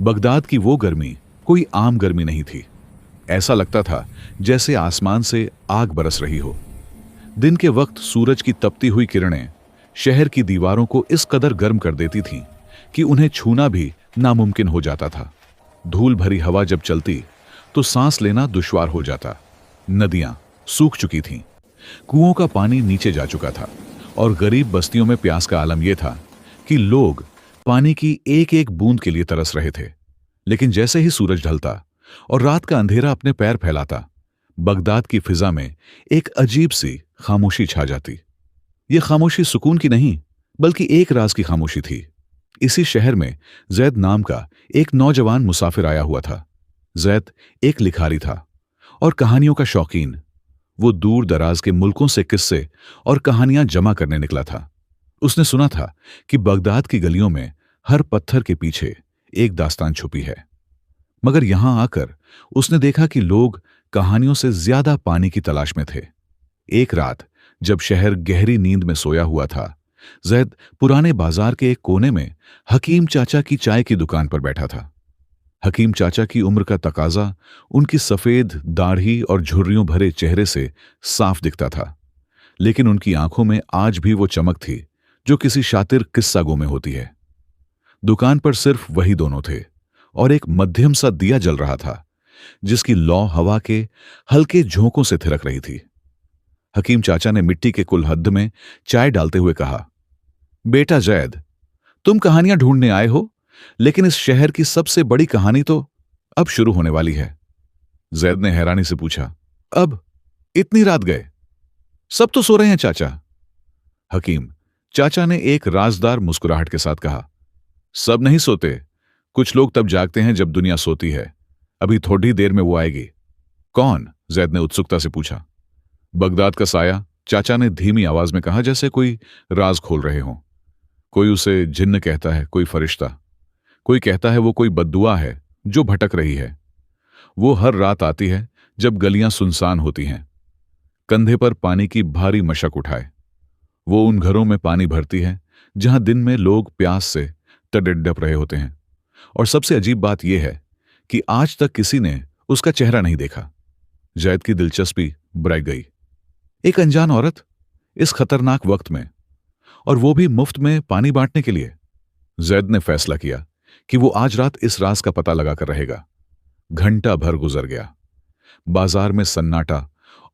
Baghdad की वो गर्मी कोई आम गर्मी नहीं थी। ऐसा लगता था जैसे आसमान से आग बरस रही हो। दिन के वक्त सूरज की तपती हुई किरणें शहर की दीवारों को इस कदर गर्म कर देती थीं कि उन्हें छूना भी नामुमकिन हो जाता था। धूल भरी हवा जब चलती तो सांस लेना दुश्वार हो जाता। नदियां सूख चुकी थीं, कुओं का पानी नीचे जा चुका था और गरीब बस्तियों में प्यास का आलम यह था कि लोग पानी की एक एक बूंद के लिए तरस रहे थे। लेकिन जैसे ही सूरज ढलता और रात का अंधेरा अपने पैर फैलाता, बगदाद की फिजा में एक अजीब सी खामोशी छा जाती। यह खामोशी सुकून की नहीं, बल्कि एक राज की खामोशी थी। इसी शहर में जैद नाम का एक नौजवान मुसाफिर आया हुआ था। जैद एक लिखारी था और कहानियों का शौकीन। वो दूर दराज के मुल्कों से किस्से और कहानियां जमा करने निकला था। उसने सुना था कि बगदाद की गलियों में हर पत्थर के पीछे एक दास्तान छुपी है। मगर यहां आकर उसने देखा कि लोग कहानियों से ज्यादा पानी की तलाश में थे। एक रात जब शहर गहरी नींद में सोया हुआ था, जैद पुराने बाजार के एक कोने में हकीम चाचा की चाय की दुकान पर बैठा था। हकीम चाचा की उम्र का तकाजा उनकी सफेद दाढ़ी और झुर्रियों भरे चेहरे से साफ दिखता था, लेकिन उनकी आंखों में आज भी वो चमक थी जो किसी शातिर किस्सागो में होती है। दुकान पर सिर्फ वही दोनों थे और एक मध्यम सा दिया जल रहा था जिसकी लौ हवा के हल्के झोंकों से थिरक रही थी। हकीम चाचा ने मिट्टी के कुलहद्द में चाय डालते हुए कहा, बेटा जैद, तुम कहानियां ढूंढने आए हो, लेकिन इस शहर की सबसे बड़ी कहानी तो अब शुरू होने वाली है। जैद ने हैरानी से पूछा, अब इतनी रात गए? सब तो सो रहे हैं चाचा। हकीम चाचा ने एक राजदार मुस्कुराहट के साथ कहा, सब नहीं सोते, कुछ लोग तब जागते हैं जब दुनिया सोती है। अभी थोड़ी देर में वो आएगी। कौन? जैद ने उत्सुकता से पूछा। बगदाद का साया, चाचा ने धीमी आवाज में कहा, जैसे कोई राज खोल रहे हों। कोई उसे जिन्न कहता है, कोई फरिश्ता। कोई कहता है वो कोई बद्दुआ है जो भटक रही है। वो हर रात आती है जब गलियां सुनसान होती हैं, कंधे पर पानी की भारी मशक उठाए। वो उन घरों में पानी भरती है जहां दिन में लोग प्यास से तड़प रहे होते हैं। और सबसे अजीब बात यह है कि आज तक किसी ने उसका चेहरा नहीं देखा। जैद की दिलचस्पी बढ़ गई। एक अनजान औरत इस खतरनाक वक्त में, और वो भी मुफ्त में पानी बांटने के लिए। जैद ने फैसला किया कि वो आज रात इस राज का पता लगाकर रहेगा। घंटा भर गुजर गया। बाजार में सन्नाटा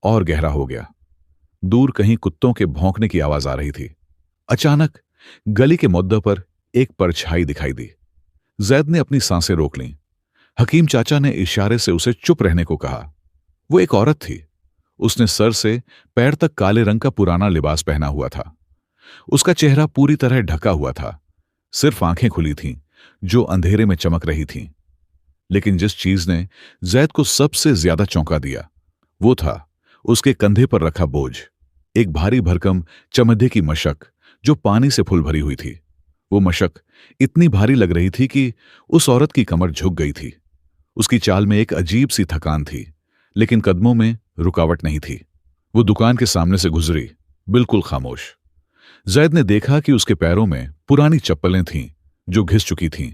और गहरा हो गया। दूर कहीं कुत्तों के भौंकने की आवाज आ रही थी। अचानक गली के मुद्दे पर एक परछाई दिखाई दी। जैद ने अपनी सांसें रोक लीं। हकीम चाचा ने इशारे से उसे चुप रहने को कहा। वो एक औरत थी। उसने सर से पैर तक काले रंग का पुराना लिबास पहना हुआ था। उसका चेहरा पूरी तरह ढका हुआ था। सिर्फ आंखें खुली थीं जो अंधेरे में चमक रही थीं। लेकिन जिस चीज ने जैद को सबसे ज्यादा चौंका दिया वो था उसके कंधे पर रखा बोझ, एक भारी भरकम चमड़े की मशक जो पानी से फुल भरी हुई थी। वो मशक इतनी भारी लग रही थी कि उस औरत की कमर झुक गई थी। उसकी चाल में एक अजीब सी थकान थी, लेकिन कदमों में रुकावट नहीं थी। वो दुकान के सामने से गुजरी, बिल्कुल खामोश। जैद ने देखा कि उसके पैरों में पुरानी चप्पलें थीं जो घिस चुकी थीं।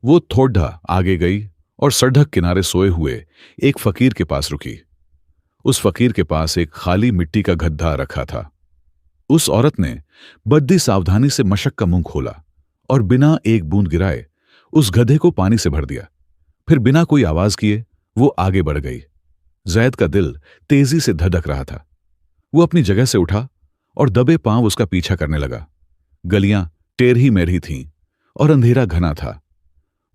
वो थोड़ा आगे गई और सड़क किनारे सोए हुए एक फकीर के पास रुकी। उस फकीर के पास एक खाली मिट्टी का गड्ढा रखा था। उस औरत ने बड़ी सावधानी से मशक का मुंह खोला और बिना एक बूंद गिराए उस गड्ढे को पानी से भर दिया। फिर बिना कोई आवाज किए वो आगे बढ़ गई। जैद का दिल तेजी से धड़क रहा था। वो अपनी जगह से उठा और दबे पांव उसका पीछा करने लगा। गलियां टेढ़ी मेढ़ी थीं और अंधेरा घना था।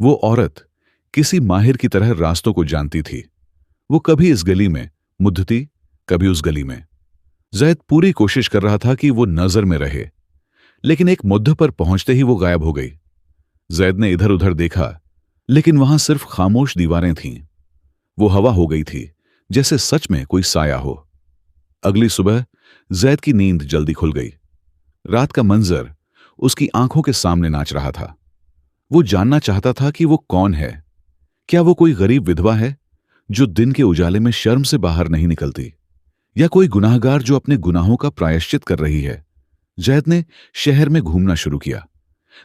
वो औरत किसी माहिर की तरह रास्तों को जानती थी। वो कभी इस गली में मुद्दती, कभी उस गली में। जैद पूरी कोशिश कर रहा था कि वो नजर में रहे, लेकिन एक मुद्दे पर पहुंचते ही वो गायब हो गई। जैद ने इधर उधर देखा, लेकिन वहां सिर्फ खामोश दीवारें थीं। वो हवा हो गई थी जैसे सच में कोई साया हो। अगली सुबह जैद की नींद जल्दी खुल गई। रात का मंजर उसकी आंखों के सामने नाच रहा था। वो जानना चाहता था कि वो कौन है। क्या वो कोई गरीब विधवा है जो दिन के उजाले में शर्म से बाहर नहीं निकलती, या कोई गुनाहगार जो अपने गुनाहों का प्रायश्चित कर रही है। जैद ने शहर में घूमना शुरू किया।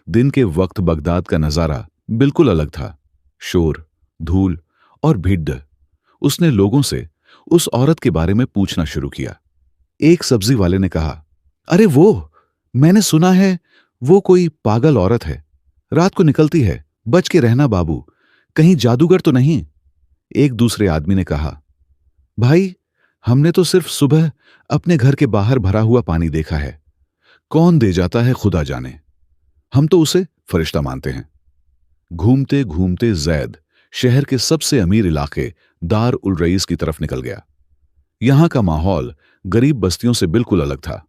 दिन के वक्त बगदाद का नजारा बिल्कुल अलग था। शोर, धूल और भीड़। उसने लोगों से उस औरत के बारे में पूछना शुरू किया। एक सब्जी वाले ने कहा, अरे वो, मैंने सुना है वो कोई पागल औरत है, रात को निकलती है, बच के रहना बाबू, कहीं जादूगर तो नहीं। एक दूसरे आदमी ने कहा, भाई, हमने तो सिर्फ सुबह अपने घर के बाहर भरा हुआ पानी देखा है, कौन दे जाता है खुदा जाने, हम तो उसे फरिश्ता मानते हैं। घूमते घूमते जैद शहर के सबसे अमीर इलाके दार उल रईस की तरफ निकल गया। यहां का माहौल गरीब बस्तियों से बिल्कुल अलग था।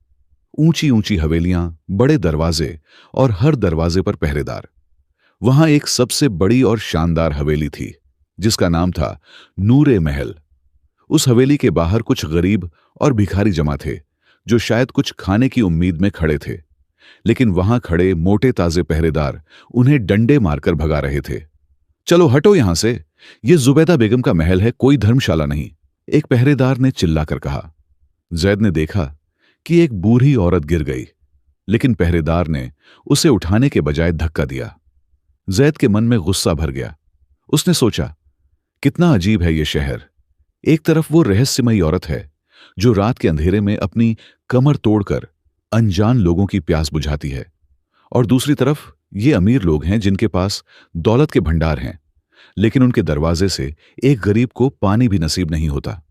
ऊंची ऊंची हवेलियां, बड़े दरवाजे और हर दरवाजे पर पहरेदार। वहां एक सबसे बड़ी और शानदार हवेली थी जिसका नाम था नूरे महल। उस हवेली के बाहर कुछ गरीब और भिखारी जमा थे जो शायद कुछ खाने की उम्मीद में खड़े थे, लेकिन वहां खड़े मोटे ताजे पहरेदार उन्हें डंडे मारकर भगा रहे थे। चलो हटो यहां से, यह जुबैदा बेगम का महल है, कोई धर्मशाला नहीं, एक पहरेदार ने चिल्लाकर कहा। जैद ने देखा कि एक बूढ़ी औरत गिर गई, लेकिन पहरेदार ने उसे उठाने के बजाय धक्का दिया। जैद के मन में गुस्सा भर गया। उसने सोचा, कितना अजीब है यह शहर। एक तरफ वो रहस्यमयी औरत है जो रात के अंधेरे में अपनी कमर तोड़कर अनजान लोगों की प्यास बुझाती है, और दूसरी तरफ ये अमीर लोग हैं जिनके पास दौलत के भंडार हैं, लेकिन उनके दरवाजे से एक गरीब को पानी भी नसीब नहीं होता।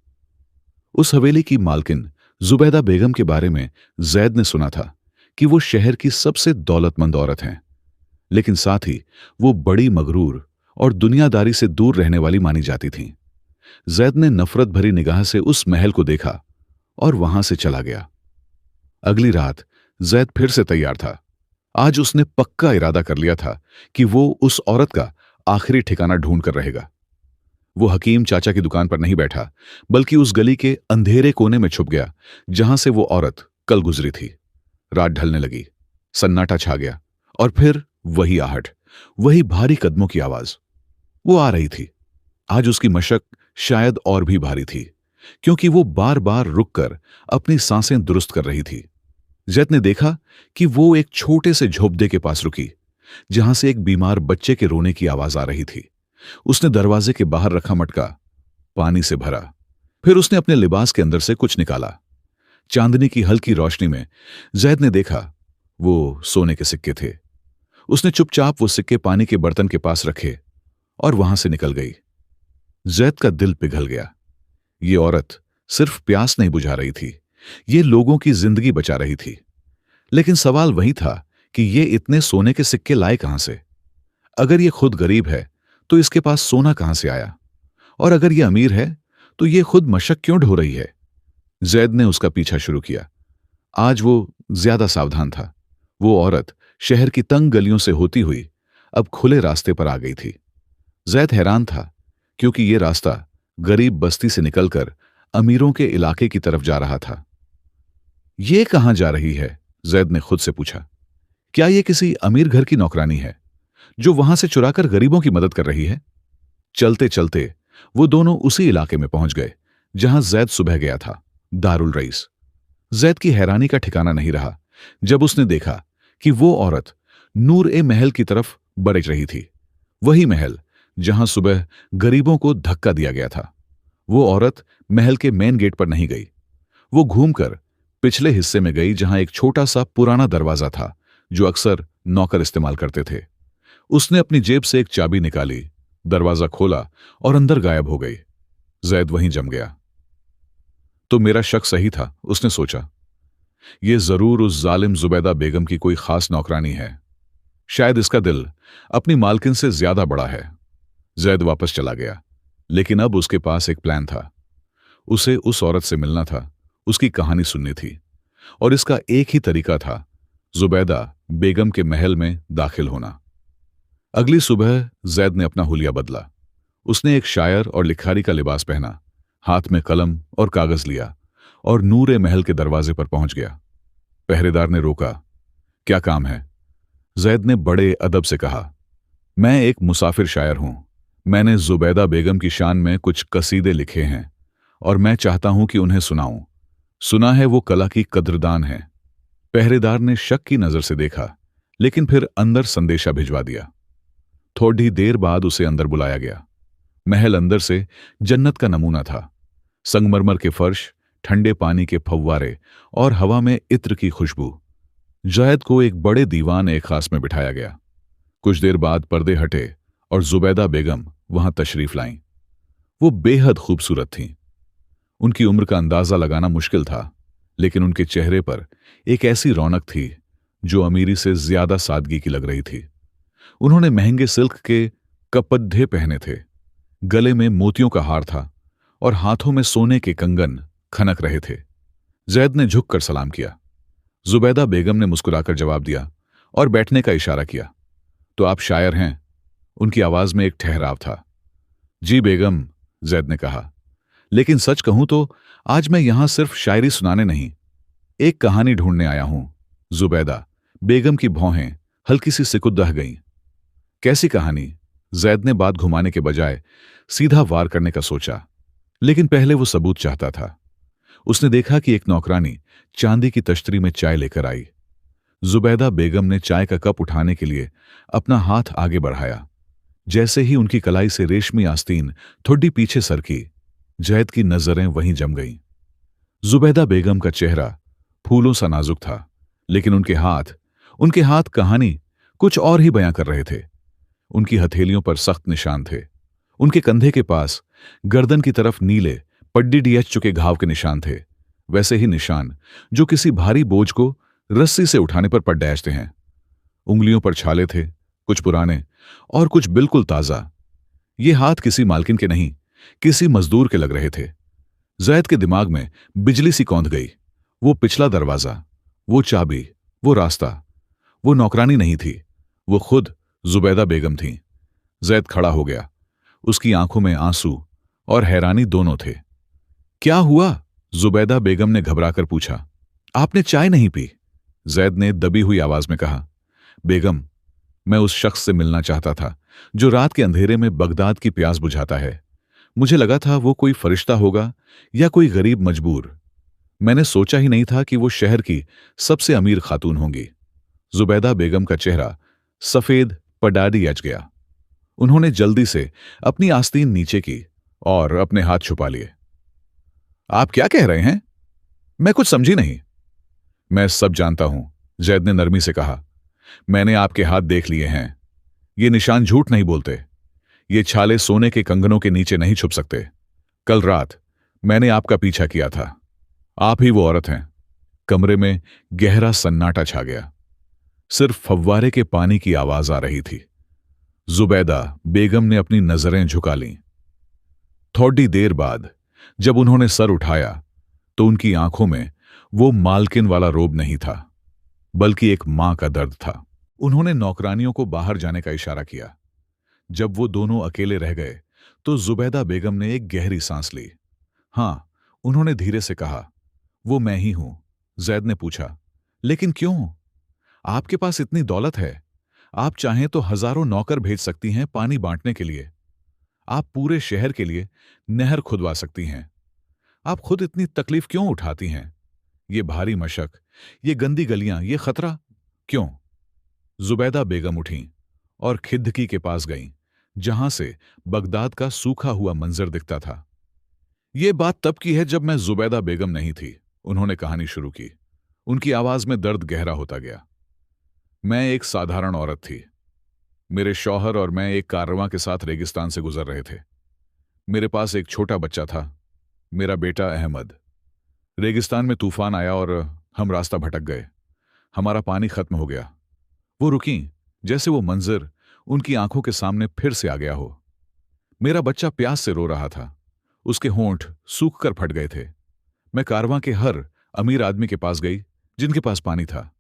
उस हवेली की मालकिन जुबैदा बेगम के बारे में जैद ने सुना था कि वो शहर की सबसे दौलतमंद औरत हैं, लेकिन साथ ही वो बड़ी मगरूर और दुनियादारी से दूर रहने वाली मानी जाती थीं। जैद ने नफरत भरी निगाह से उस महल को देखा और वहां से चला गया। अगली रात जैद फिर से तैयार था। आज उसने पक्का इरादा कर लिया था कि वो उस औरत का आखिरी ठिकाना ढूंढ कर रहेगा। वो हकीम चाचा की दुकान पर नहीं बैठा, बल्कि उस गली के अंधेरे कोने में छुप गया जहां से वो औरत कल गुजरी थी। रात ढलने लगी, सन्नाटा छा गया, और फिर वही आहट, वही भारी कदमों की आवाज। वो आ रही थी। आज उसकी मशक शायद और भी भारी थी, क्योंकि वो बार बार रुककर अपनी सांसें दुरुस्त कर रही थी। जैद ने देखा कि वो एक छोटे से झोपड़े के पास रुकी, जहां से एक बीमार बच्चे के रोने की आवाज आ रही थी। उसने दरवाजे के बाहर रखा मटका पानी से भरा। फिर उसने अपने लिबास के अंदर से कुछ निकाला। चांदनी की हल्की रोशनी में जैद ने देखा वो सोने के सिक्के थे। उसने चुपचाप वो सिक्के पानी के बर्तन के पास रखे और वहां से निकल गई। जैद का दिल पिघल गया। ये औरत सिर्फ प्यास नहीं बुझा रही थी, ये लोगों की जिंदगी बचा रही थी। लेकिन सवाल वही था कि ये इतने सोने के सिक्के लाए कहां से? अगर ये खुद गरीब है तो इसके पास सोना कहां से आया? और अगर ये अमीर है तो ये खुद मशक क्यों ढो रही है? जैद ने उसका पीछा शुरू किया। आज वो ज्यादा सावधान था। वो औरत शहर की तंग गलियों से होती हुई अब खुले रास्ते पर आ गई थी। जैद हैरान था, क्योंकि ये रास्ता गरीब बस्ती से निकलकर अमीरों के इलाके की तरफ जा रहा था। ये कहां जा रही है? जैद ने खुद से पूछा। क्या ये किसी अमीर घर की नौकरानी है जो वहां से चुराकर गरीबों की मदद कर रही है? चलते चलते वो दोनों उसी इलाके में पहुंच गए जहां जैद सुबह गया था, दारुल रईस। जैद की हैरानी का ठिकाना नहीं रहा जब उसने देखा कि वो औरत नूर ए महल की तरफ बढ़ रही थी। वही महल जहां सुबह गरीबों को धक्का दिया गया था। वो औरत महल के मेन गेट पर नहीं गई। वो घूमकर पिछले हिस्से में गई जहां एक छोटा सा पुराना दरवाजा था जो अक्सर नौकर इस्तेमाल करते थे। उसने अपनी जेब से एक चाबी निकाली, दरवाजा खोला और अंदर गायब हो गई। जैद वहीं जम गया। तो मेरा शक सही था, उसने सोचा। यह जरूर उस जालिम जुबैदा बेगम की कोई खास नौकरानी है। शायद इसका दिल अपनी मालकिन से ज्यादा बड़ा है। जैद वापस चला गया, लेकिन अब उसके पास एक प्लान था। उसे उस औरत से मिलना था, उसकी कहानी सुननी थी, और इसका एक ही तरीका था, जुबैदा बेगम के महल में दाखिल होना। अगली सुबह जैद ने अपना हुलिया बदला। उसने एक शायर और लिखारी का लिबास पहना, हाथ में कलम और कागज लिया और नूरे महल के दरवाजे पर पहुंच गया। पहरेदार ने रोका। क्या काम है? जैद ने बड़े अदब से कहा, मैं एक मुसाफिर शायर हूं। मैंने जुबैदा बेगम की शान में कुछ कसीदे लिखे हैं और मैं चाहता हूं कि उन्हें सुनाऊं। सुना है वो कला की कद्रदान है। पहरेदार ने शक की नजर से देखा, लेकिन फिर अंदर संदेशा भिजवा दिया। थोड़ी देर बाद उसे अंदर बुलाया गया। महल अंदर से जन्नत का नमूना था। संगमरमर के फर्श, ठंडे पानी के फव्वारे और हवा में इत्र की खुशबू। जायद को एक बड़े दीवान ए खास में बिठाया गया। कुछ देर बाद पर्दे हटे और जुबैदा बेगम वहां तशरीफ लाईं। वो बेहद खूबसूरत थीं। उनकी उम्र का अंदाजा लगाना मुश्किल था, लेकिन उनके चेहरे पर एक ऐसी रौनक थी जो अमीरी से ज्यादा सादगी की लग रही थी। उन्होंने महंगे सिल्क के कपड़े पहने थे, गले में मोतियों का हार था और हाथों में सोने के कंगन खनक रहे थे। जैद ने झुककर सलाम किया। जुबैदा बेगम ने मुस्कुराकर जवाब दिया और बैठने का इशारा किया। तो आप शायर हैं? उनकी आवाज में एक ठहराव था। जी बेगम, जैद ने कहा, लेकिन सच कहूं तो आज मैं यहां सिर्फ शायरी सुनाने नहीं, एक कहानी ढूंढने आया हूं। जुबैदा बेगम की भौहें हल्की सी सिकुड़ गईं। कैसी कहानी? जैद ने बात घुमाने के बजाय सीधा वार करने का सोचा, लेकिन पहले वो सबूत चाहता था। उसने देखा कि एक नौकरानी चांदी की तश्तरी में चाय लेकर आई। जुबैदा बेगम ने चाय का कप उठाने के लिए अपना हाथ आगे बढ़ाया। जैसे ही उनकी कलाई से रेशमी आस्तीन थोड़ी पीछे सरकी, जैद की नजरें वहीं जम गईं। जुबैदा बेगम का चेहरा फूलों सा नाजुक था, लेकिन उनके हाथ कहानी कुछ और ही बयां कर रहे थे। उनकी हथेलियों पर सख्त निशान थे। उनके कंधे के पास गर्दन की तरफ नीले पड्डी डियच चुके घाव के निशान थे, वैसे ही निशान जो किसी भारी बोझ को रस्सी से उठाने पर पड़ डैचते हैं। उंगलियों पर छाले थे, कुछ पुराने और कुछ बिल्कुल ताजा। ये हाथ किसी मालकिन के नहीं, किसी मजदूर के लग रहे थे। जैद के दिमाग में बिजली सी कौंध गई। वो पिछला दरवाजा, वो चाबी, वो रास्ता, वो नौकरानी नहीं थी, वो खुद जुबैदा बेगम थी। जैद खड़ा हो गया। उसकी आंखों में आंसू और हैरानी दोनों थे। क्या हुआ? जुबैदा बेगम ने घबराकर पूछा। आपने चाय नहीं पी? जैद ने दबी हुई आवाज में कहा। बेगम, मैं उस शख्स से मिलना चाहता था जो रात के अंधेरे में बगदाद की प्यास बुझाता है। मुझे लगा था वो कोई फरिश्ता होगा या कोई गरीब मजबूर। मैंने सोचा ही नहीं था कि वो शहर की सबसे अमीर खातून होंगी। जुबैदा बेगम का चेहरा सफेद पडाडी अच गया। उन्होंने जल्दी से अपनी आस्तीन नीचे की और अपने हाथ छुपा लिए। आप क्या कह रहे हैं? मैं कुछ समझी नहीं। मैं सब जानता हूं, जैद ने नरमी से कहा। मैंने आपके हाथ देख लिए हैं। ये निशान झूठ नहीं बोलते। ये छाले सोने के कंगनों के नीचे नहीं छुप सकते। कल रात मैंने आपका पीछा किया था। आप ही वो औरत हैं। कमरे में गहरा सन्नाटा छा गया। सिर्फ फव्वारे के पानी की आवाज आ रही थी। जुबैदा बेगम ने अपनी नजरें झुका लीं। थोड़ी देर बाद जब उन्होंने सर उठाया तो उनकी आंखों में वो मालकिन वाला रोब नहीं था, बल्कि एक मां का दर्द था। उन्होंने नौकरानियों को बाहर जाने का इशारा किया। जब वो दोनों अकेले रह गए तो जुबैदा बेगम ने एक गहरी सांस ली। हां, उन्होंने धीरे से कहा, वो मैं ही हूं। जैद ने पूछा, लेकिन क्यों? आपके पास इतनी दौलत है। आप चाहें तो हजारों नौकर भेज सकती हैं पानी बांटने के लिए। आप पूरे शहर के लिए नहर खुदवा सकती हैं। आप खुद इतनी तकलीफ क्यों उठाती हैं? ये भारी मशक, ये गंदी गलियां, ये खतरा क्यों? जुबैदा बेगम उठीं और खिदकी के पास गईं, जहां से बगदाद का सूखा हुआ मंजर दिखता था। ये बात तब की है जब मैं जुबैदा बेगम नहीं थी। उन्होंने कहानी शुरू की। उनकी आवाज में दर्द गहरा होता गया। मैं एक साधारण औरत थी। मेरे शौहर और मैं एक कारवां के साथ रेगिस्तान से गुजर रहे थे। मेरे पास एक छोटा बच्चा था, मेरा बेटा अहमद। रेगिस्तान में तूफान आया और हम रास्ता भटक गए। हमारा पानी खत्म हो गया। वो रुकीं, जैसे वो मंजर उनकी आंखों के सामने फिर से आ गया हो। मेरा बच्चा प्यास से रो रहा था। उसके होंठ सूख कर फट गए थे। मैं कारवां के हर अमीर आदमी के पास गई जिनके पास पानी था।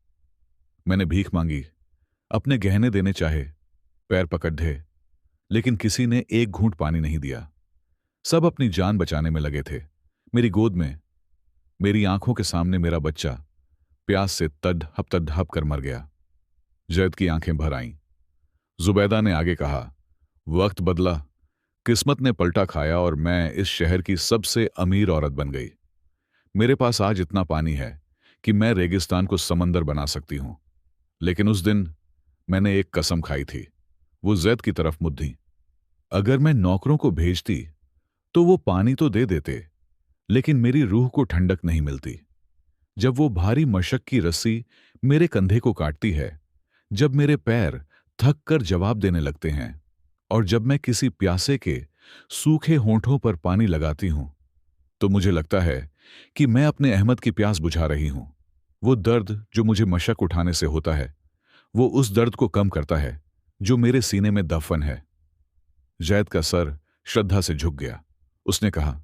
मैंने भीख मांगी, अपने गहने देने चाहे, पैर पकड़े, लेकिन किसी ने एक घूंट पानी नहीं दिया। सब अपनी जान बचाने में लगे थे। मेरी गोद में, मेरी आंखों के सामने मेरा बच्चा प्यास से तड़प कर मर गया। जैद की आंखें भर आईं। जुबैदा ने आगे कहा, वक्त बदला, किस्मत ने पलटा खाया और मैं इस शहर की सबसे अमीर औरत बन गई। मेरे पास आज इतना पानी है कि मैं रेगिस्तान को समंदर बना सकती हूं। लेकिन उस दिन मैंने एक कसम खाई थी। वो जैद की तरफ मुद्दी। अगर मैं नौकरों को भेजती तो वो पानी तो दे देते, लेकिन मेरी रूह को ठंडक नहीं मिलती। जब वो भारी मशक की रस्सी मेरे कंधे को काटती है, जब मेरे पैर थक कर जवाब देने लगते हैं, और जब मैं किसी प्यासे के सूखे होंठों पर पानी लगाती हूं, तो मुझे लगता है कि मैं अपने अहमद की प्यास बुझा रही हूं। वो दर्द जो मुझे मशक उठाने से होता है, वो उस दर्द को कम करता है जो मेरे सीने में दफन है। जैद का सर श्रद्धा से झुक गया। उसने कहा,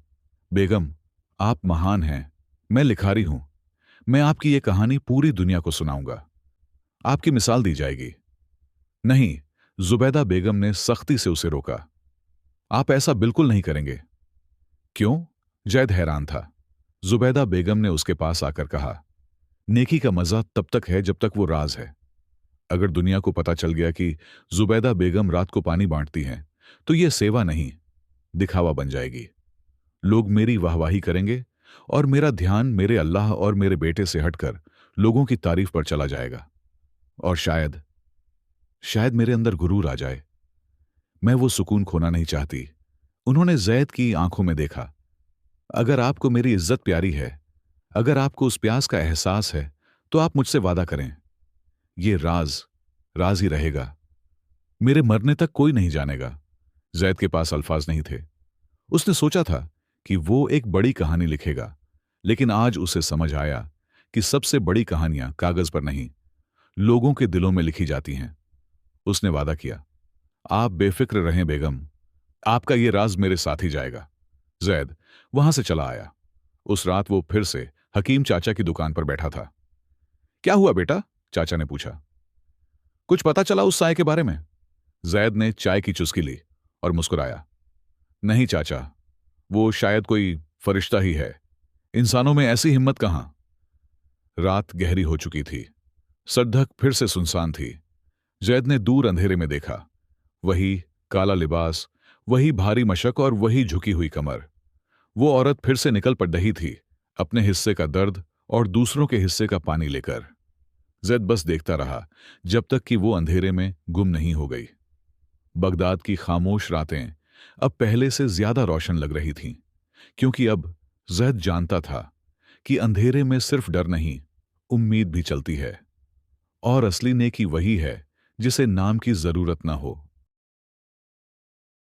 बेगम, आप महान हैं। मैं लिखारी हूं। मैं आपकी ये कहानी पूरी दुनिया को सुनाऊंगा। आपकी मिसाल दी जाएगी। नहीं, जुबैदा बेगम ने सख्ती से उसे रोका। आप ऐसा बिल्कुल नहीं करेंगे। क्यों? जैद हैरान था। जुबैदा बेगम ने उसके पास आकर कहा, नेकी का मजा तब तक है जब तक वो राज है। अगर दुनिया को पता चल गया कि जुबैदा बेगम रात को पानी बांटती हैं, तो यह सेवा नहीं, दिखावा बन जाएगी। लोग मेरी वाहवाही करेंगे और मेरा ध्यान मेरे अल्लाह और मेरे बेटे से हटकर लोगों की तारीफ पर चला जाएगा। और शायद शायद मेरे अंदर गुरूर आ जाए। मैं वो सुकून खोना नहीं चाहती। उन्होंने जैद की आंखों में देखा। अगर आपको मेरी इज्जत प्यारी है, अगर आपको उस प्यास का एहसास है, तो आप मुझसे वादा करें। ये राज राज ही रहेगा। मेरे मरने तक कोई नहीं जानेगा। जैद के पास अल्फाज नहीं थे। उसने सोचा था कि वो एक बड़ी कहानी लिखेगा, लेकिन आज उसे समझ आया कि सबसे बड़ी कहानियां कागज पर नहीं, लोगों के दिलों में लिखी जाती हैं। उसने वादा किया, आप बेफिक्र रहें बेगम, आपका ये राज मेरे साथ ही जाएगा। जैद वहां से चला आया। उस रात वो फिर से हकीम चाचा की दुकान पर बैठा था। क्या हुआ बेटा? चाचा ने पूछा। कुछ पता चला उस साय के बारे में? जैद ने चाय की चुस्की ली और मुस्कुराया। नहीं चाचा, वो शायद कोई फरिश्ता ही है। इंसानों में ऐसी हिम्मत कहां। रात गहरी हो चुकी थी। सड़क फिर से सुनसान थी। जैद ने दूर अंधेरे में देखा। वही काला लिबास, वही भारी मशक और वही झुकी हुई कमर। वो औरत फिर से निकल पड़ रही थी, अपने हिस्से का दर्द और दूसरों के हिस्से का पानी लेकर। जैद बस देखता रहा जब तक कि वो अंधेरे में गुम नहीं हो गई। बगदाद की खामोश रातें अब पहले से ज्यादा रोशन लग रही थीं, क्योंकि अब जैद जानता था कि अंधेरे में सिर्फ डर नहीं, उम्मीद भी चलती है। और असली नेकी वही है जिसे नाम की जरूरत ना हो।